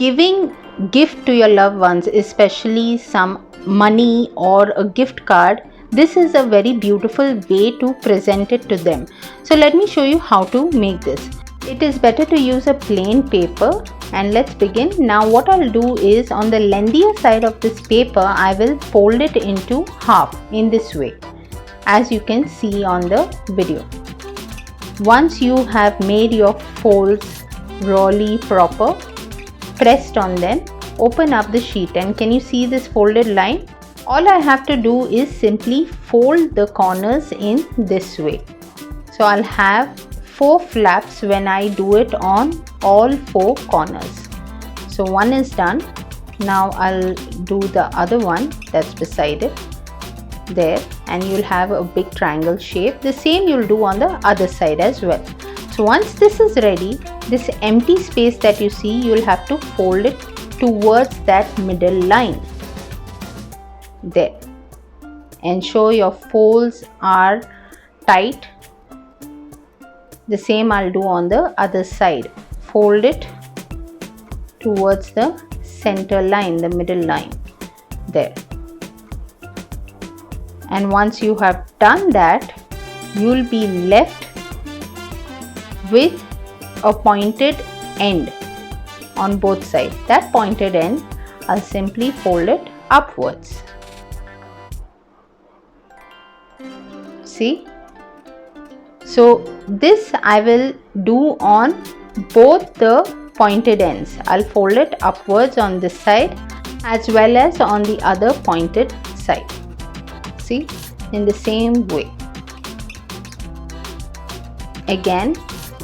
giving gift to your loved ones, especially some money or a gift card, this is a very beautiful way to present it to them. So let me show you how to make this. It is better to use a plain paper, and let's begin. Now what I'll do is, on the lengthier side of this paper, I will fold it into half in this way, as you can see on the video. Once you have made your folds really proper, pressed on them, open up the sheet, and can you see this folded line? All I have to do is simply fold the corners in this way. So I'll have 4 flaps when I do it on all 4 corners. So one is done. Now I'll do the other one that's beside it there, and you'll have a big triangle shape. The same you'll do on the other side as well. So once this is ready, this empty space that you see, you'll have to fold it towards that middle line there. Ensure your folds are tight. The same I'll do on the other side. Fold it towards the center line, the middle line there. And once you have done that, you'll be left with a pointed end on both sides. That pointed end, I'll simply fold it upwards. See? So this I will do on both the pointed ends. I'll fold it upwards on this side as well as on the other pointed side. See, in the same way. Again,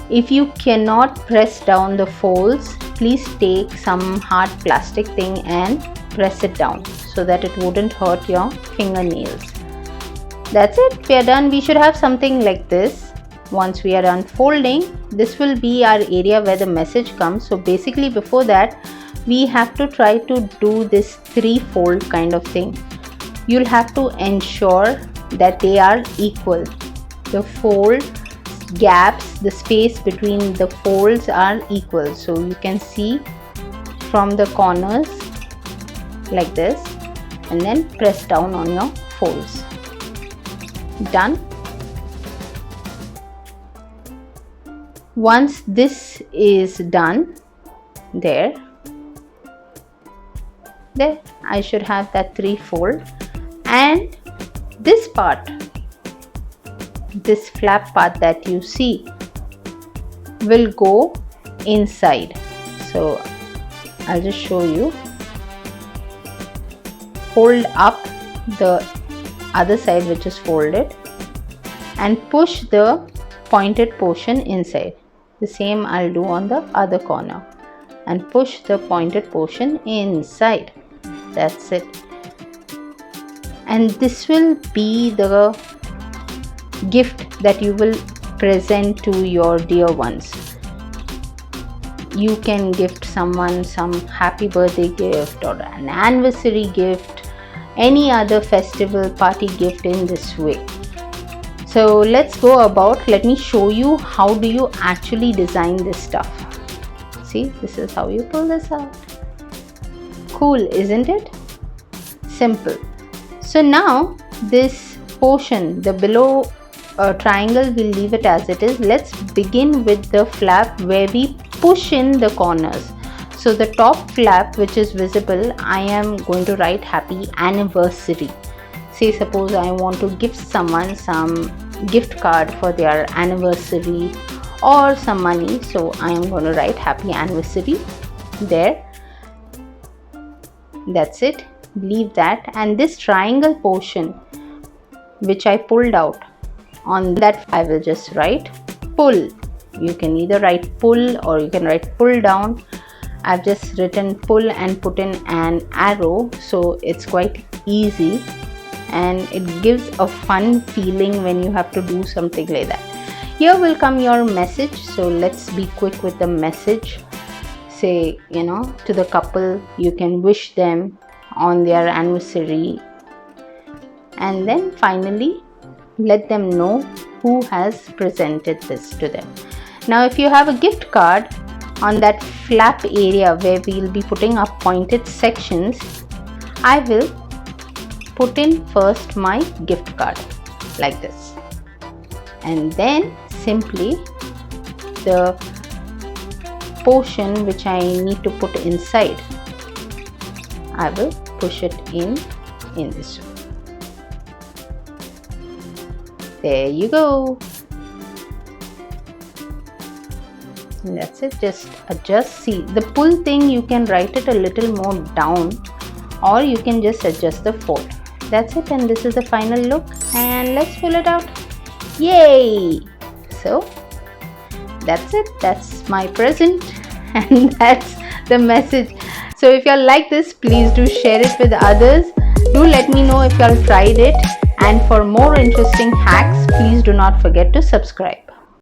if you cannot press down the folds, please take some hard plastic thing and press it down so that it wouldn't hurt your fingernails. That's it, we are done. We should have something like this. Once we are done folding, this will be our area where the message comes. So basically before that, we have to try to do this 3-fold kind of thing. You'll have to ensure that they are equal. The fold gaps, the space between the folds are equal. So you can see from the corners like this, and then press down on your folds. Done. Once this is done, there I should have that 3-fold, and this part, this flap part that you see, will go inside. So I'll just show you. Hold up the other side which is folded and push the pointed portion inside. The same I'll do on the other corner, and push the pointed portion inside. That's it. And this will be the gift that you will present to your dear ones. You can gift someone some happy birthday gift or an anniversary gift, any other festival party gift in this way. So let's go about, let me show you how do you actually design this stuff. See, this is how you pull this out. Cool, isn't it? Simple. So now this portion, the below triangle, we'll leave it as it is. Let's begin with the flap where we push in the corners. So the top flap which is visible, I am going to write happy anniversary. Say suppose I want to gift someone some gift card for their anniversary or some money, so I am going to write happy anniversary there. That's it, leave that. And this triangle portion which I pulled out, on that I will just write pull. You can either write pull or you can write pull down. I've just written pull and put in an arrow, so it's quite easy and it gives a fun feeling when you have to do something like that. Here will come your message, so let's be quick with the message. Say, to the couple, you can wish them on their anniversary, and then finally let them know who has presented this to them. Now if you have a gift card, on that flap area where we'll be putting our pointed sections, I will put in first my gift card like this, and then simply the portion which I need to put inside, I will push it in this way. There you go. And that's it. Just adjust. See, the pull thing, you can write it a little more down, or you can just adjust the fold. That's it, and this is the final look, and let's pull it out. Yay! So that's it. That's my present and that's the message. So if y'all like this, please do share it with others. Do let me know if y'all tried it, and for more interesting hacks, please do not forget to subscribe.